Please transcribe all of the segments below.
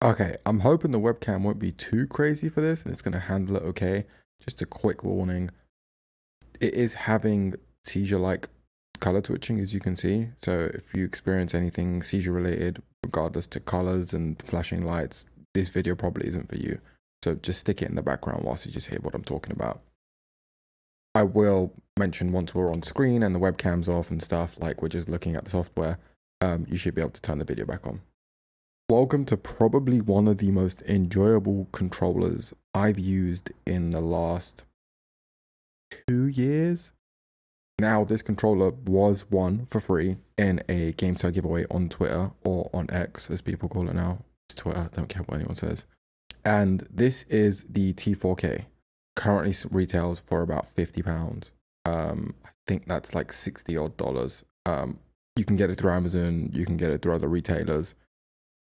Okay, I'm hoping the webcam won't be too crazy for this and it's going to handle it okay. Just a quick warning. It is having seizure-like color twitching, as you can see. So if you experience anything seizure related, regardless to colors and flashing lights, this video probably isn't for you. So just stick it in the background whilst you just hear what I'm talking about. I will mention once we're on screen and the webcam's off and stuff, like we're just looking at the software, you should be able to turn the video back on. Welcome to probably one of the most enjoyable controllers I've used in the last 2 years. Now, this controller was won for free in a GameSir giveaway on Twitter, or on X as people call it now. It's Twitter, don't care what anyone says. And this is the T4K. Currently retails for about £50. I think that's like $60 odd. You can get it through Amazon, you can get it through other retailers.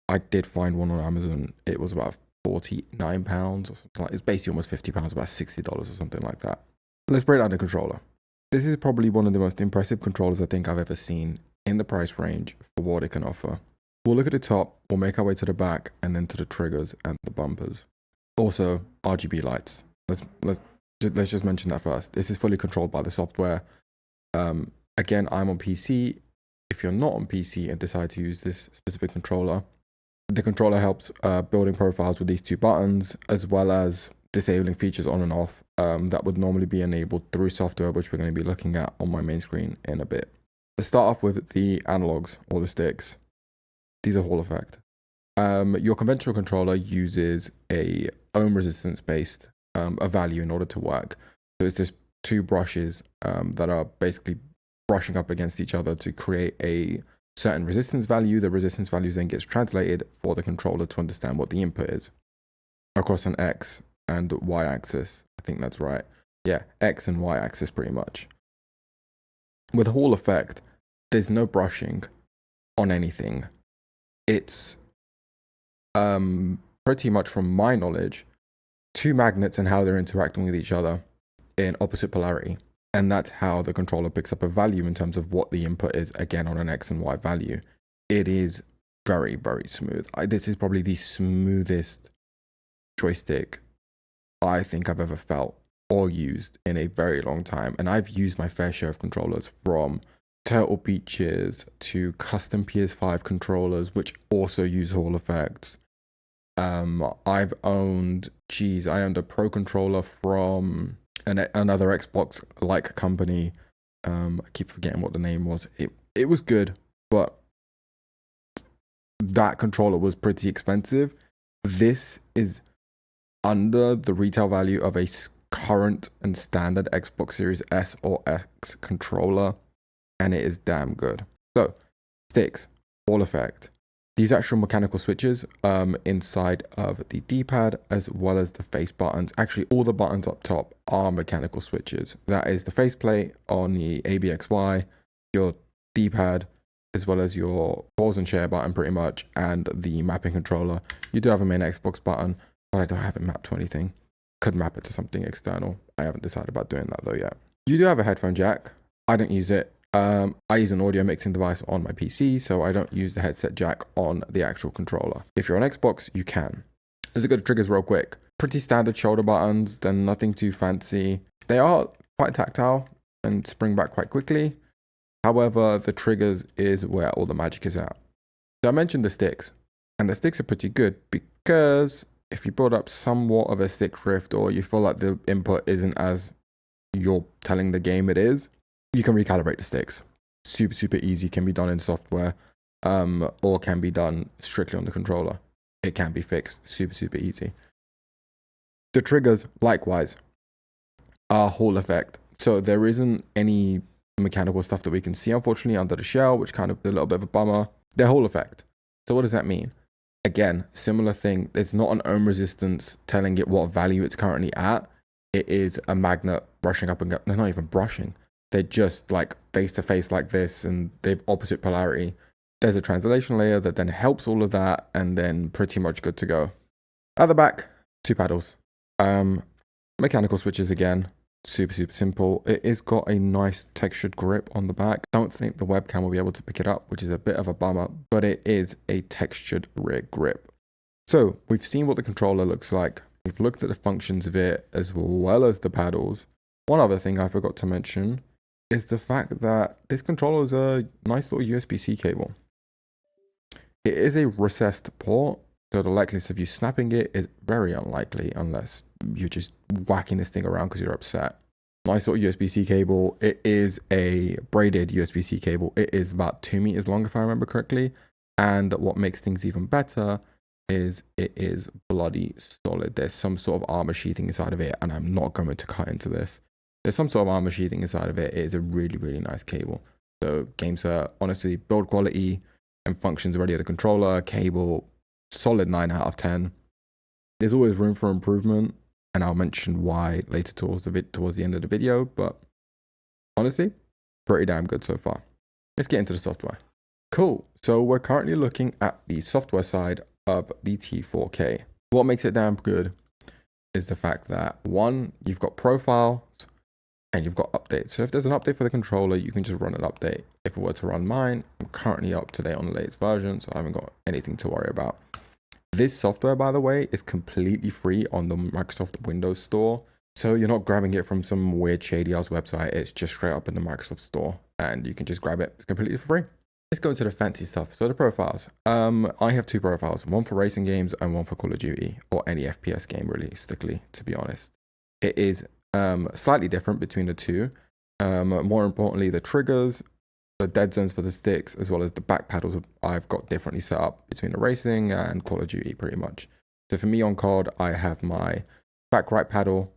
I did find one on Amazon. It was about £49 or something like. It's basically almost £50, about $60 or something like that. Let's break down the controller. This is probably one of the most impressive controllers I think I've ever seen in the price range for what it can offer. We'll look at the top, we'll make our way to the back, and then to the triggers and the bumpers. Also, RGB lights. Let's just mention that first. This is fully controlled by the software. Again, I'm on PC. If you're not on PC and decide to use this specific controller, the controller helps building profiles with these two buttons, as well as disabling features on and off that would normally be enabled through software, which we're going to be looking at on my main screen in a bit. Let's start off with the analogs, or the sticks. These are Hall effect. Your conventional controller uses a ohm resistance based a value in order to work. So it's just two brushes that are basically brushing up against each other to create a certain resistance value. The resistance value then gets translated for the controller to understand what the input is across an X and Y axis. I think that's right. Yeah, X and Y axis pretty much. With Hall effect, there's no brushing on anything. It's pretty much, from my knowledge, two magnets and how they're interacting with each other in opposite polarity. And that's how the controller picks up a value in terms of what the input is, again, on an X and Y value. It is very, very smooth. This is probably the smoothest joystick I think I've ever felt or used in a very long time. And I've used my fair share of controllers, from Turtle Beaches to custom PS5 controllers, which also use Hall effects. I owned a Pro controller from another Xbox-like company. I keep forgetting what the name was. It was good, but that controller was pretty expensive. This is under the retail value of a current and standard Xbox Series S or X controller, and it is damn good. So, sticks, Hall effect. These actual mechanical switches inside of the D-pad, as well as the face buttons. Actually, all the buttons up top are mechanical switches. That is the faceplate on the ABXY, your D-pad, as well as your pause and share button pretty much, and the mapping controller. You do have a main Xbox button, but I don't have it mapped to anything. Could map it to something external. I haven't decided about doing that though yet. You do have a headphone jack. I don't use it. I use an audio mixing device on my PC, so I don't use the headset jack on the actual controller. If you're on Xbox, you can. Let's go to triggers real quick. Pretty standard shoulder buttons, they're nothing too fancy. They are quite tactile and spring back quite quickly. However, the triggers is where all the magic is at. So I mentioned the sticks, and the sticks are pretty good because if you build up somewhat of a stick drift, or you feel like the input isn't as you're telling the game it is, you can recalibrate the sticks. Super easy. Can be done in software, or can be done strictly on the controller. It can be fixed. Super easy. The triggers, likewise, are Hall effect. So there isn't any mechanical stuff that we can see, unfortunately, under the shell, which kind of is a little bit of a bummer. They're Hall effect. So what does that mean? Again, similar thing. There's not an ohm resistance telling it what value it's currently at. It is a magnet brushing up and go. They're not even brushing. They're just like face to face like this, and they've opposite polarity. There's a translation layer that then helps all of that, and then pretty much good to go. At the back, two paddles. Mechanical switches again. Super simple. It is got a nice textured grip on the back. Don't think the webcam will be able to pick it up, which is a bit of a bummer, but it is a textured rear grip. So we've seen what the controller looks like. We've looked at the functions of it as well as the paddles. One other thing I forgot to mention is the fact that this controller is a nice little USB-C cable. It is a recessed port, so the likeliness of you snapping it is very unlikely unless you're just whacking this thing around because you're upset. Nice little USB-C cable. It is a braided USB-C cable. It is about 2 meters long if I remember correctly. And what makes things even better is it is bloody solid. There's some sort of armor sheathing inside of it, and I'm not going to cut into this. There's some sort of armor sheathing inside of it. It is a really, really nice cable. So GameSir, honestly, build quality and functions already of the controller, cable, solid 9 out of 10. There's always room for improvement, and I'll mention why later towards the end of the video, but honestly, pretty damn good so far. Let's get into the software. Cool. So we're currently looking at the software side of the T4K. What makes it damn good is the fact that, one, you've got profiles and you've got updates. So if there's an update for the controller, you can just run an update. If it were to run mine, I'm currently up to date on the latest version, so I haven't got anything to worry about. This software, by the way, is completely free on the Microsoft Windows Store. So you're not grabbing it from some weird shady ass website. It's just straight up in the Microsoft Store and you can just grab it. It's completely free. Let's go into the fancy stuff. So the profiles. I have 2 profiles, one for racing games and one for Call of Duty or any FPS game realistically, to be honest. It is slightly different between the two. More importantly, the triggers, the dead zones for the sticks, as well as the back paddles I've got differently set up between the racing and Call of Duty pretty much. So for me on COD, I have my back right paddle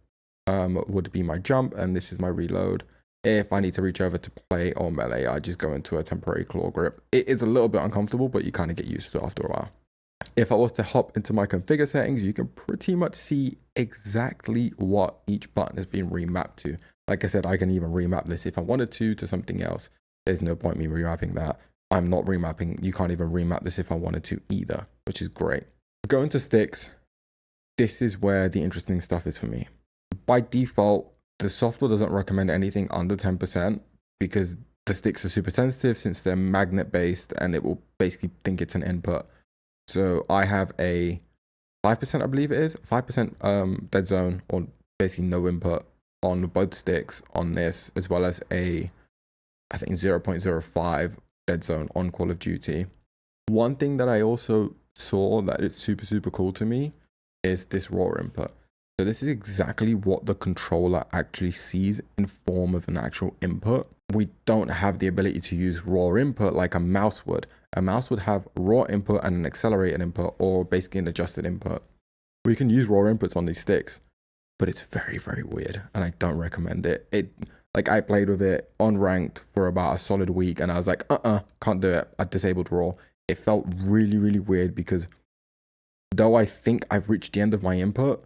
would be my jump, and this is my reload. If I need to reach over to play or melee, I just go into a temporary claw grip. It is a little bit uncomfortable, but you kind of get used to it after a while. If I was to hop into my configure settings, you can pretty much see exactly what each button has been remapped to. Like I said, I can even remap this if I wanted to something else. There's no point me remapping that. I'm not remapping. You can't even remap this if I wanted to either, which is great. Going to sticks, this is where the interesting stuff is for me. By default, the software doesn't recommend anything under 10% because the sticks are super sensitive since they're magnet based and it will basically think it's an input. So I have a 5%, I believe it is, 5% dead zone or basically no input on both sticks on this, as well as a, I think 0.05 dead zone on Call of Duty. One thing that I also saw that it's super cool to me is this raw input. So this is exactly what the controller actually sees in form of an actual input. We don't have the ability to use raw input like a mouse would. A mouse would have raw input and an accelerated input, or basically an adjusted input. We can use raw inputs on these sticks, but it's very weird and I don't recommend it. Like I played with it on ranked for about a solid week and I was like, can't do it. I disabled raw. It felt really weird because though I think I've reached the end of my input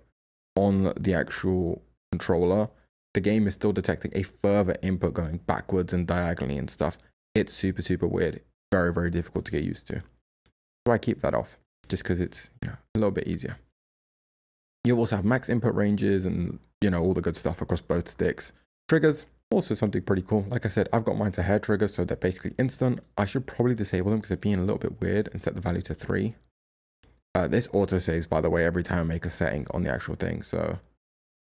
on the actual controller, the game is still detecting a further input going backwards and diagonally and stuff. It's super weird. Very difficult to get used to. So I keep that off just because it's a little bit easier. You also have max input ranges and all the good stuff across both sticks. Triggers, also something pretty cool. Like I said, I've got mine to hair triggers, so they're basically instant. I should probably disable them because they're being a little bit weird and set the value to 3. This auto saves, by the way, every time I make a setting on the actual thing. So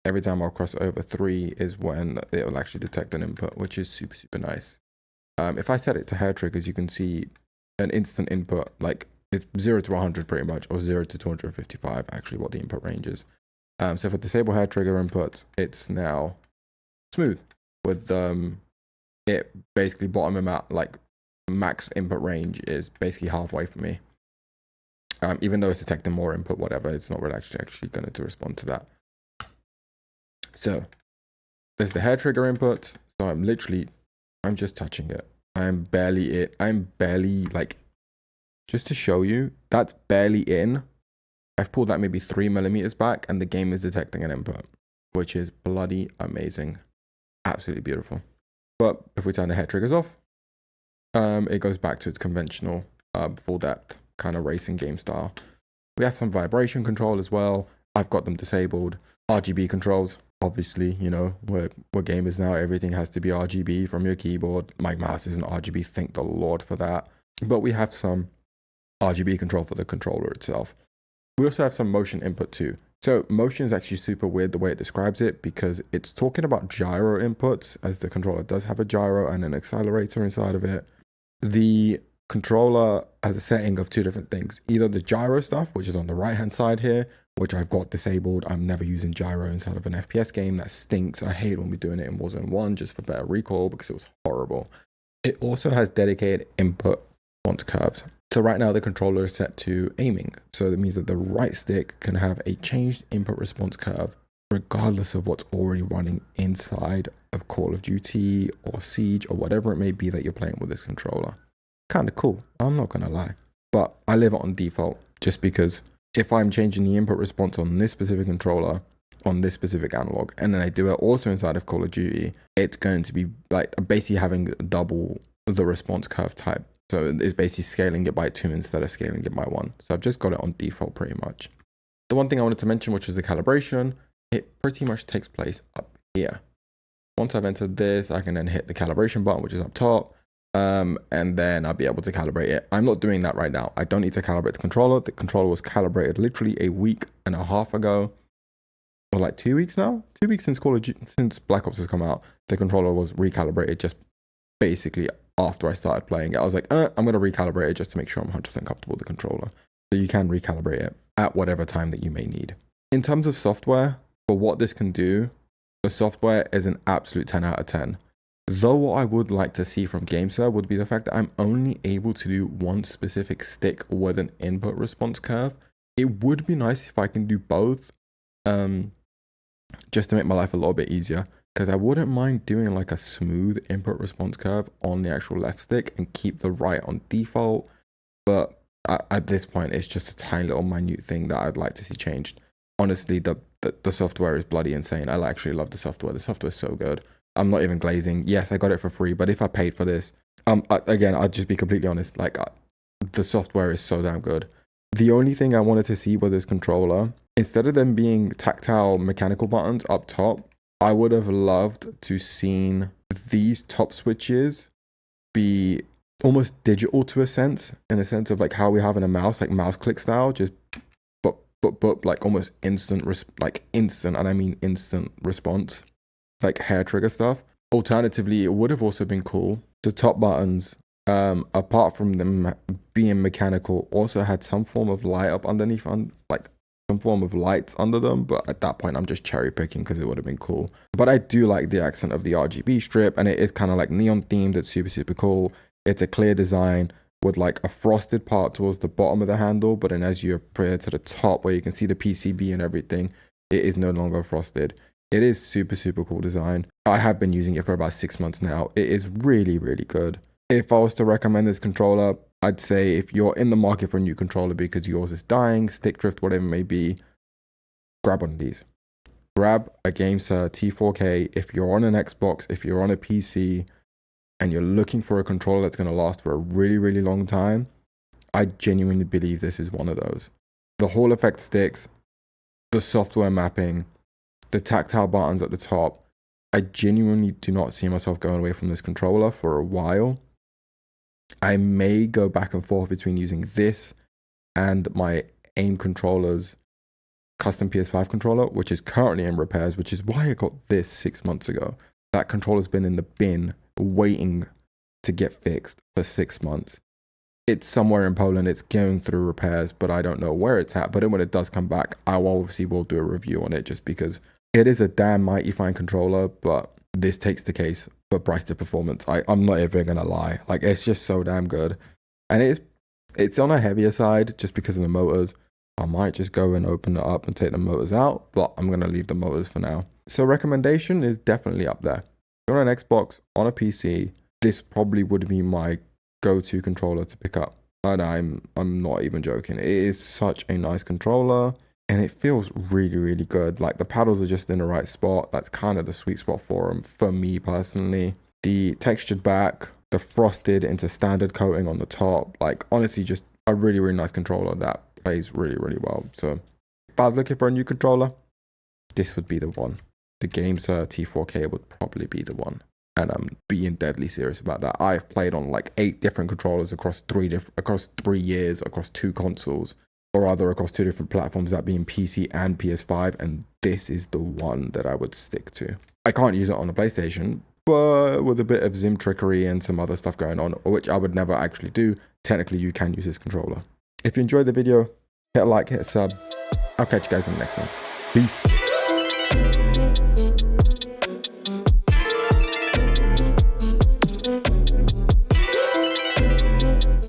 every time I'll cross over 3 is when it will actually detect an input, which is super nice. If I set it to hair triggers, you can see an instant input, like it's 0 to 100 pretty much, or 0 to 255, actually what the input range is. So for disable hair trigger inputs, it's now smooth with it basically bottoming out, like max input range is basically halfway for me. Even though it's detecting more input, whatever, it's not really actually going to respond to that. So there's the hair trigger input. So I'm just touching it. I'm barely like, just to show you, that's barely in. I've pulled that maybe 3 millimeters back and the game is detecting an input, which is bloody amazing. Absolutely beautiful. But if we turn the hair triggers off, it goes back to its conventional full depth kind of racing game style. We have some vibration control as well. I've got them disabled. RGB controls, obviously, we're gamers now. Everything has to be RGB from your keyboard. My mouse isn't RGB, thank the Lord for that. But we have some RGB control for the controller itself. We also have some motion input too. So motion is actually super weird the way it describes it, because it's talking about gyro inputs, as the controller does have a gyro and an accelerator inside of it. The controller has a setting of two different things. Either the gyro stuff, which is on the right hand side here, which I've got disabled. I'm never using gyro inside of an FPS game. That stinks. I hate when we're doing it in Warzone 1 just for better recoil, because it was horrible. It also has dedicated input response curves. So right now the controller is set to aiming. So that means that the right stick can have a changed input response curve regardless of what's already running inside of Call of Duty or Siege or whatever it may be that you're playing with this controller. Kind of cool, I'm not gonna lie. But I leave it on default just because if I'm changing the input response on this specific controller, on this specific analog, and then I do it also inside of Call of Duty, it's going to be like basically having double the response curve type. So it's basically scaling it by 2 instead of scaling it by 1. So I've just got it on default pretty much. The one thing I wanted to mention, which is the calibration, it pretty much takes place up here. Once I've entered this, I can then hit the calibration button, which is up top. And then I'll be able to calibrate it. I'm not doing that right now. I don't need to calibrate the controller. The controller was calibrated literally a week and a half ago. Or like 2 weeks now? 2 weeks since since Black Ops has come out. The controller was recalibrated just basically after I started playing it. I was like, I'm going to recalibrate it just to make sure I'm 100% comfortable with the controller. So you can recalibrate it at whatever time that you may need. In terms of software, for what this can do, the software is an absolute 10 out of 10. Though what I would like to see from GameSir would be the fact that I'm only able to do one specific stick with an input response curve. It would be nice if I can do both, just to make my life a little bit easier. Because I wouldn't mind doing like a smooth input response curve on the actual left stick and keep the right on default. But at this point, it's just a tiny little minute thing that I'd like to see changed. Honestly, the software is bloody insane. I actually love the software. The software is so good. I'm not even glazing. Yes, I got it for free, but if I paid for this, again, I'll just be completely honest. Like, the software is so damn good. The only thing I wanted to see with this controller, instead of them being tactile mechanical buttons up top, I would have loved to seen these top switches be almost digital to a sense, in a sense of like how we have in a mouse, like mouse click style, just but like almost instant, instant, and I mean instant response, like hair trigger stuff. Alternatively, it would have also been cool. The top buttons, apart from them being mechanical, also had some form of light up underneath, like some form of lights under them. But at that point, I'm just cherry picking because it would have been cool. But I do like the accent of the RGB strip, and it is kind of like neon themed. It's super cool. It's a clear design with like a frosted part towards the bottom of the handle, but then as you appear to the top where you can see the PCB and everything, it is no longer frosted. It is super cool design. I have been using it for about 6 months now. It is really good. If I was to recommend this controller, I'd say if you're in the market for a new controller because yours is dying, stick drift, whatever it may be, grab one of these. Grab a GameSir T4 if you're on an Xbox, if you're on a PC, and you're looking for a controller that's going to last for a really long time. I genuinely believe this is one of those. The Hall effect sticks, the software mapping, the tactile buttons at the top. I genuinely do not see myself going away from this controller for a while. I may go back and forth between using this and my AIM controller's custom PS5 controller, which is currently in repairs, which is why I got this 6 months ago. That controller's been in the bin waiting to get fixed for 6 months. It's somewhere in Poland. It's going through repairs, but I don't know where it's at. But then when it does come back, I obviously will do a review on it, just because it is a damn mighty fine controller. But this takes the case for price to performance. I'm not even gonna lie, like, it's just so damn good. And it's on a heavier side just because of the motors. I might just go and open it up and take the motors out, but I'm gonna leave the motors for now. So recommendation is definitely up there. You're on an Xbox, on a PC, this probably would be my go-to controller to pick up. And I'm not even joking. It is such a nice controller, and it feels really good. Like, the paddles are just in the right spot. That's kind of the sweet spot for them, for me personally. The textured back, the frosted into standard coating on the top. Like, honestly, just a really nice controller that plays really well. So if I was looking for a new controller, this would be the one. The GameSir T4 would probably be the one. And I'm being deadly serious about that. I've played on like 8 different controllers across 3 years, across 2 consoles. or rather across 2 different platforms, that being PC and PS5, and this is the one that I would stick to. I can't use it on a PlayStation, but with a bit of Zim trickery and some other stuff going on, which I would never actually do, technically you can use this controller. If you enjoyed the video, hit a like, hit a sub. I'll catch you guys in the next one. Peace.